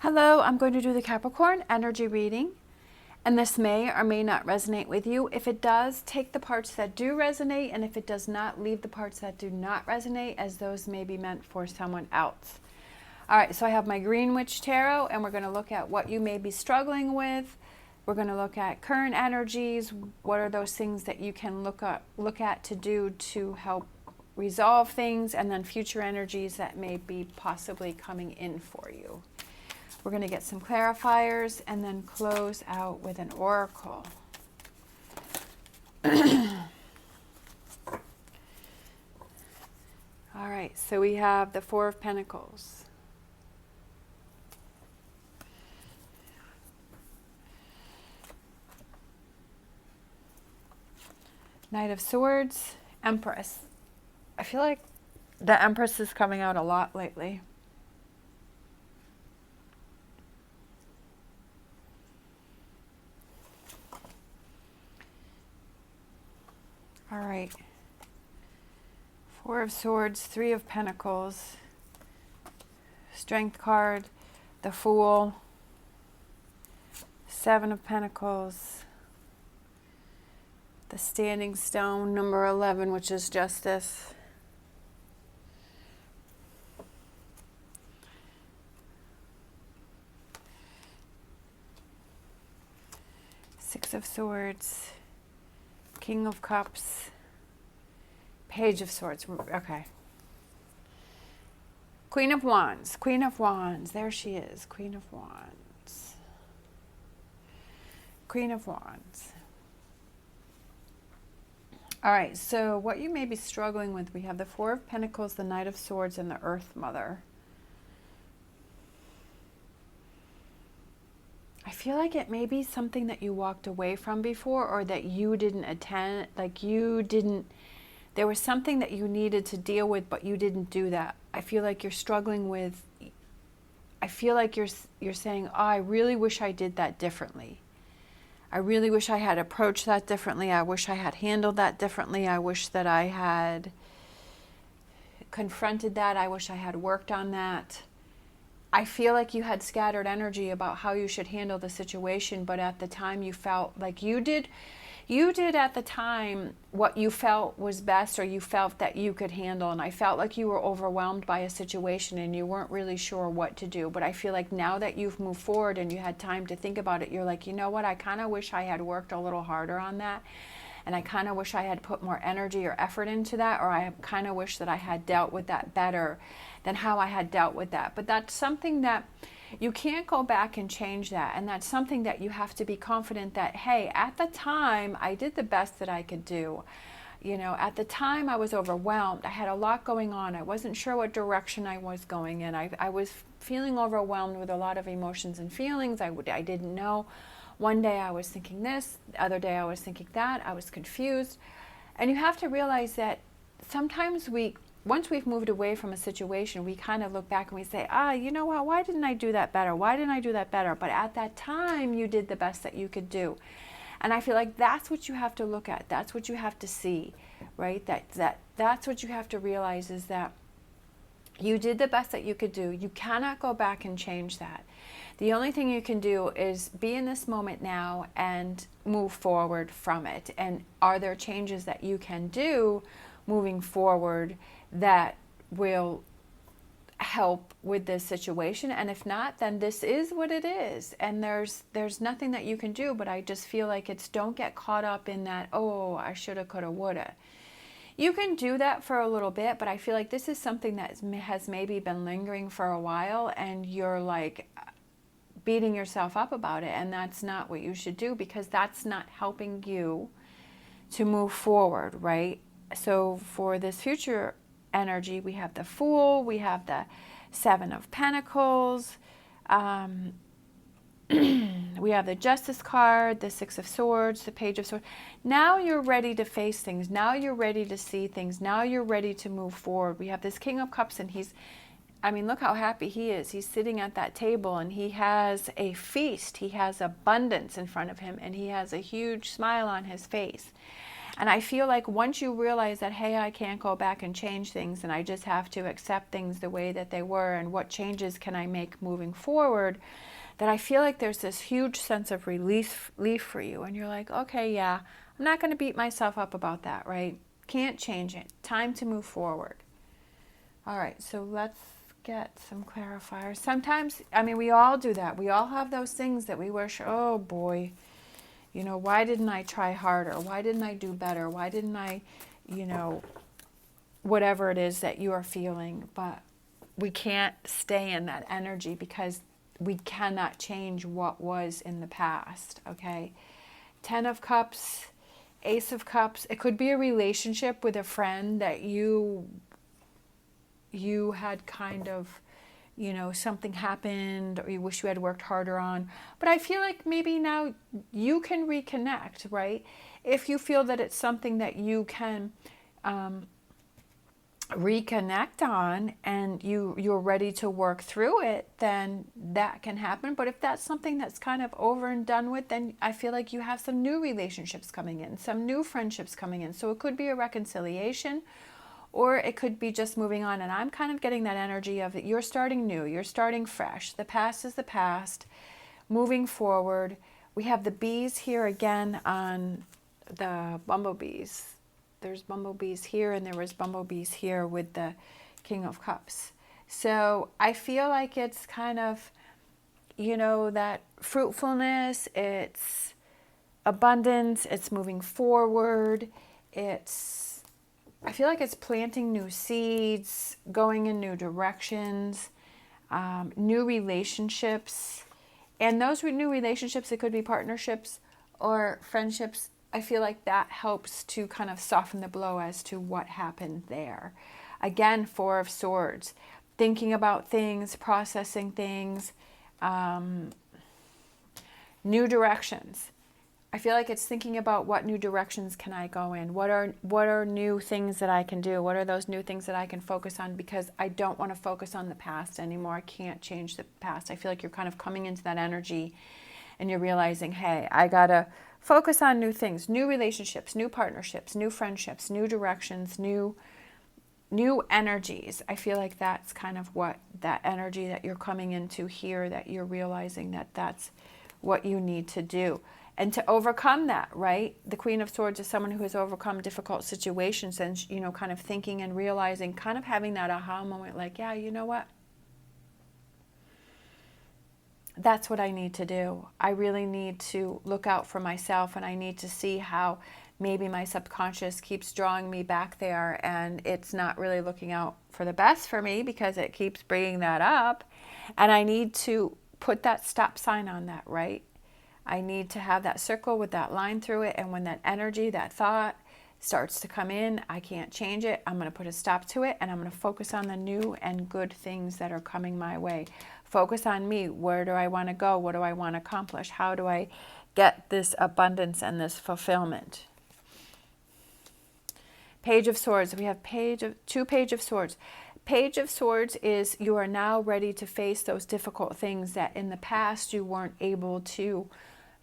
Hello, I'm going to do the Capricorn energy reading, and this may or may not resonate with you. If it does, take the parts that do resonate, and if it does not, leave the parts that do not resonate, as those may be meant for someone else. All right, so I have my Green Witch Tarot, and we're going to look at what you may be struggling with. We're going to look at current energies. What are those things that you can look at to do to help resolve things, and then future energies that may be possibly coming in for you. We're going to get some clarifiers and then close out with an oracle. All right, so we have the Four of Pentacles. Knight of Swords, Empress. I feel like the Empress is coming out a lot lately. All right. Four of Swords, Three of Pentacles, Strength card, the Fool, Seven of Pentacles, the Standing Stone, number 11, which is Justice, Six of Swords, King of Cups, Page of Swords. Okay. Queen of Wands. Queen of Wands. There she is. Queen of Wands. Queen of Wands. All right. So what you may be struggling with, we have the Four of Pentacles, the Knight of Swords, and the Earth Mother. I feel like it may be something that you walked away from before, or that you didn't attend, like you didn't, there was something that you needed to deal with, but you didn't do that. I feel like you're struggling with, I feel like you're saying, oh, I really wish I did that differently. I really wish I had approached that differently. I wish I had handled that differently. I wish that I had confronted that. I wish I had worked on that. I feel like you had scattered energy about how you should handle the situation, but at the time you felt like you did at the time what you felt was best, or you felt that you could handle. And I felt like you were overwhelmed by a situation and you weren't really sure what to do. But I feel like now that you've moved forward and you had time to think about it, you're like, you know what, I kind of wish I had worked a little harder on that. And I kind of wish I had put more energy or effort into that, or I kind of wish that I had dealt with that better than how I had dealt with that. But that's something that you can't go back and change that. And that's something that you have to be confident that, hey, at the time, I did the best that I could do. You know, at the time I was overwhelmed. I had a lot going on. I wasn't sure what direction I was going in. I was feeling overwhelmed with a lot of emotions and feelings. I didn't know. One day I was thinking this, the other day I was thinking that. I was confused. And you have to realize that sometimes once we've moved away from a situation, we kind of look back and we say, you know what, why didn't I do that better? Why didn't I do that better? But at that time, you did the best that you could do. And I feel like that's what you have to look at. That's what you have to see, right? That's what you have to realize, is that you did the best that you could do. You cannot go back and change that. The only thing you can do is be in this moment now and move forward from it. And are there changes that you can do moving forward that will help with this situation? And if not, then this is what it is. And there's nothing that you can do. But I just feel like don't get caught up in that, oh, I shoulda, coulda, woulda. You can do that for a little bit, but I feel like this is something that has maybe been lingering for a while, and you're like beating yourself up about it. And that's not what you should do, because that's not helping you to move forward, right? So for this future energy, we have the Fool, we have the Seven of Pentacles, we have the Justice card, the Six of Swords, the Page of Swords. Now you're ready to face things. Now you're ready to see things. Now you're ready to move forward. We have this King of Cups, and look how happy he is. He's sitting at that table and he has a feast. He has abundance in front of him and he has a huge smile on his face. And I feel like once you realize that, hey, I can't go back and change things, and I just have to accept things the way that they were, and what changes can I make moving forward, that I feel like there's this huge sense of relief for you. And you're like, okay, yeah, I'm not going to beat myself up about that, right? Can't change it. Time to move forward. All right, so let's get some clarifiers. Sometimes, I mean, we all do that. We all have those things that we wish, oh boy, you know, why didn't I try harder? Why didn't I do better? Why didn't I, you know, whatever it is that you are feeling. But we can't stay in that energy because we cannot change what was in the past, okay? 10 of Cups, Ace of Cups. It could be a relationship with a friend that you had kind of, you know, something happened or you wish you had worked harder on. But I feel like maybe now you can reconnect, right? If you feel that it's something that you can reconnect on and you're ready to work through it, then that can happen. But if that's something that's kind of over and done with, then I feel like you have some new relationships coming in, some new friendships coming in. So it could be a reconciliation, or it could be just moving on. And I'm kind of getting that energy of that you're starting new, you're starting fresh. The past is the past, moving forward. We have the bees here again on the bumblebees. There's bumblebees here and there was bumblebees here with the King of Cups. So I feel like it's kind of, you know, that fruitfulness, it's abundance, it's moving forward, I feel like it's planting new seeds, going in new directions, new relationships. And those new relationships, it could be partnerships or friendships. I feel like that helps to kind of soften the blow as to what happened there. Again, Four of Swords, thinking about things, processing things, new directions. I feel like it's thinking about what new directions can I go in? What are new things that I can do? What are those new things that I can focus on? Because I don't want to focus on the past anymore. I can't change the past. I feel like you're kind of coming into that energy and you're realizing, hey, I got to focus on new things, new relationships, new partnerships, new friendships, new directions, new energies. I feel like that's kind of what that energy that you're coming into here, that you're realizing that that's what you need to do. And to overcome that, right? The Queen of Swords is someone who has overcome difficult situations and, you know, kind of thinking and realizing, kind of having that aha moment, like, yeah, you know what? That's what I need to do. I really need to look out for myself, and I need to see how maybe my subconscious keeps drawing me back there and it's not really looking out for the best for me because it keeps bringing that up. And I need to put that stop sign on that, right? I need to have that circle with that line through it. And when that energy, that thought starts to come in, I can't change it. I'm going to put a stop to it and I'm going to focus on the new and good things that are coming my way. Focus on me. Where do I want to go? What do I want to accomplish? How do I get this abundance and this fulfillment? Page of Swords. We have two Page of Swords. Page of Swords is you are now ready to face those difficult things that in the past you weren't able to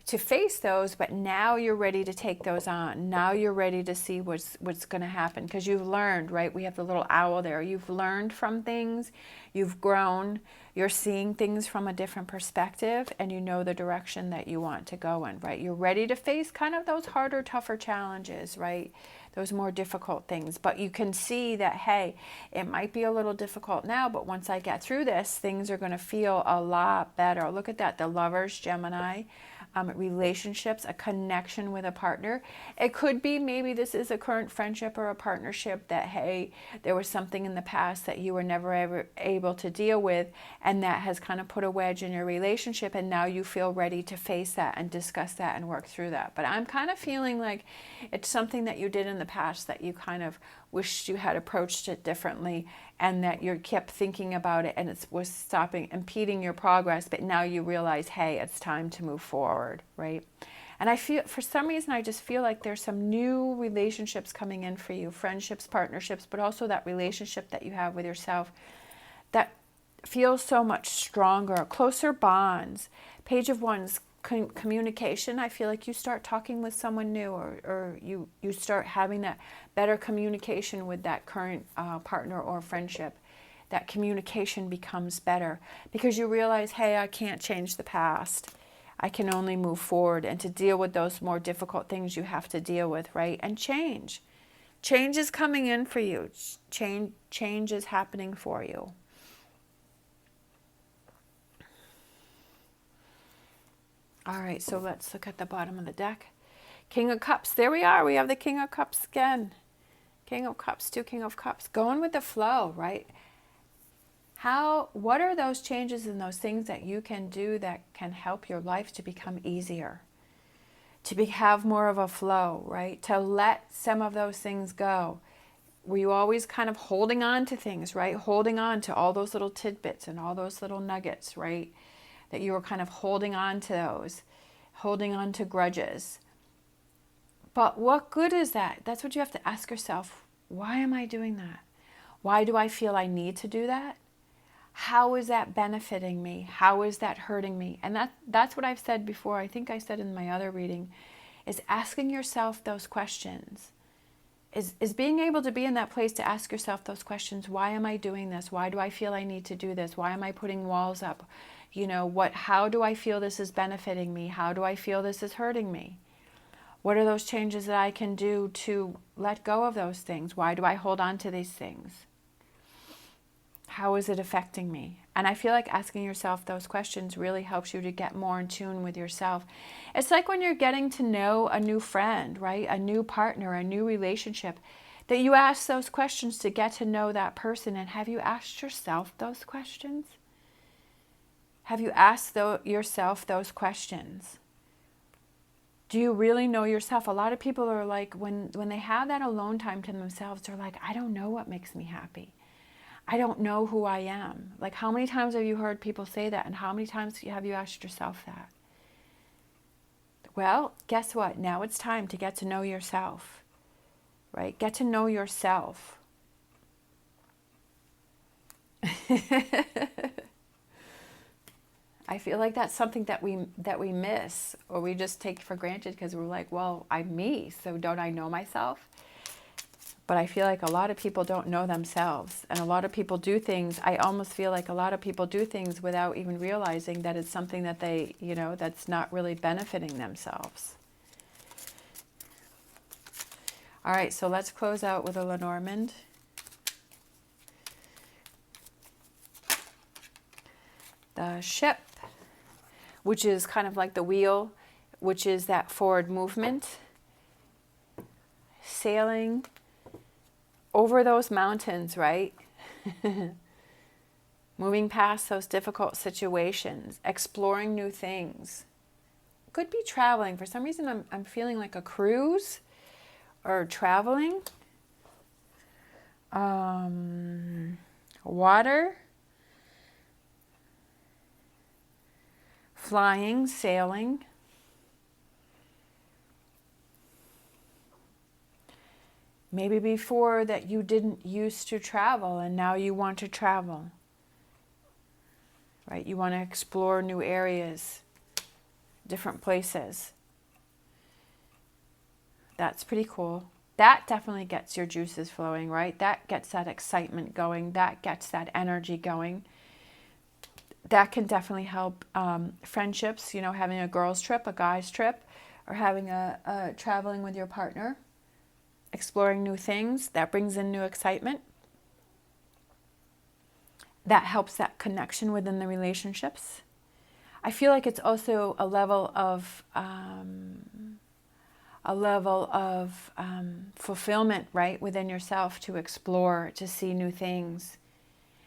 face those, but now you're ready to take those on. Now you're ready to see what's going to happen because you've learned, right? We have the little owl there. You've learned from things. You've grown. You're seeing things from a different perspective and you know the direction that you want to go in, right? You're ready to face kind of those harder, tougher challenges, right? Those more difficult things. But you can see that, hey, it might be a little difficult now, but once I get through this, things are going to feel a lot better. Look at that, the Lovers, Gemini. Relationships, a connection with a partner. It could be maybe this is a current friendship or a partnership that, hey, there was something in the past that you were never ever able to deal with, and that has kind of put a wedge in your relationship, and now you feel ready to face that and discuss that and work through that. But I'm kind of feeling like it's something that you did in the past that you kind of wished you had approached it differently, and that you kept thinking about it and it was impeding your progress, but now you realize, hey, it's time to move forward, right? And I feel, for some reason, I just feel like there's some new relationships coming in for you, friendships, partnerships, but also that relationship that you have with yourself that feels so much stronger, closer bonds. Page of Wands, communication. I feel like you start talking with someone new, or you start having that better communication with that current partner or friendship. That communication becomes better because you realize, hey, I can't change the past. I can only move forward, and to deal with those more difficult things you have to deal with, right? And change. Change is coming in for you. Change is happening for you. All right, so let's look at the bottom of the deck. King of Cups. There we are. We have the King of Cups again. King of Cups, 2 King of Cups. Going with the flow, right? What are those changes and those things that you can do that can help your life to become easier? Have more of a flow, right? To let some of those things go. Were you always kind of holding on to things, right? Holding on to all those little tidbits and all those little nuggets, right? That you were kind of holding on to those, holding on to grudges. But what good is that? That's what you have to ask yourself. Why am I doing that? Why do I feel I need to do that? How is that benefiting me? How is that hurting me? And that's what I've said before. I think I said in my other reading, is asking yourself those questions. Is being able to be in that place to ask yourself those questions. Why am I doing this? Why do I feel I need to do this? Why am I putting walls up? How do I feel this is benefiting me? How do I feel this is hurting me? What are those changes that I can do to let go of those things? Why do I hold on to these things? How is it affecting me? And I feel like asking yourself those questions really helps you to get more in tune with yourself. It's like when you're getting to know a new friend, right? A new partner, a new relationship, that you ask those questions to get to know that person. And have you asked yourself those questions? Have you asked yourself those questions? Do you really know yourself? A lot of people are like, when they have that alone time to themselves, they're like, I don't know what makes me happy. I don't know who I am. Like, how many times have you heard people say that? And how many times have you asked yourself that? Well, guess what? Now it's time to get to know yourself, right? Get to know yourself. I feel like that's something that we miss, or we just take for granted because we're like, well, I'm me, so don't I know myself? But I feel like a lot of people don't know themselves, and a lot of people do things. I almost feel like a lot of people do things without even realizing that it's something that they, that's not really benefiting themselves. All right, so let's close out with a Lenormand. The Ship, which is kind of like the wheel, which is that forward movement, sailing over those mountains, right? Moving past those difficult situations, exploring new things. Could be traveling. For some reason, I'm feeling like a cruise or traveling. Water. Flying, sailing. Maybe before that you didn't used to travel and now you want to travel. Right? You want to explore new areas, different places. That's pretty cool. That definitely gets your juices flowing, right? That gets that excitement going. That gets that energy going. That can definitely help friendships, having a girls' trip, a guys' trip, or having a traveling with your partner. Exploring new things, that brings in new excitement. That helps that connection within the relationships. I feel like it's also a level of fulfillment, right, within yourself to explore, to see new things,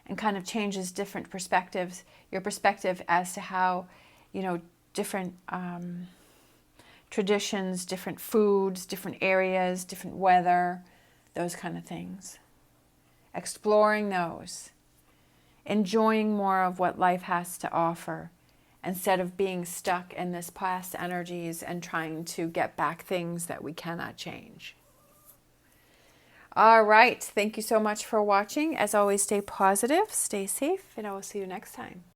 and kind of changes different perspectives. Your perspective as to how, different traditions, different foods, different areas, different weather, those kind of things. Exploring those. Enjoying more of what life has to offer instead of being stuck in this past energies and trying to get back things that we cannot change. All right. Thank you so much for watching. As always, stay positive, stay safe, and I will see you next time.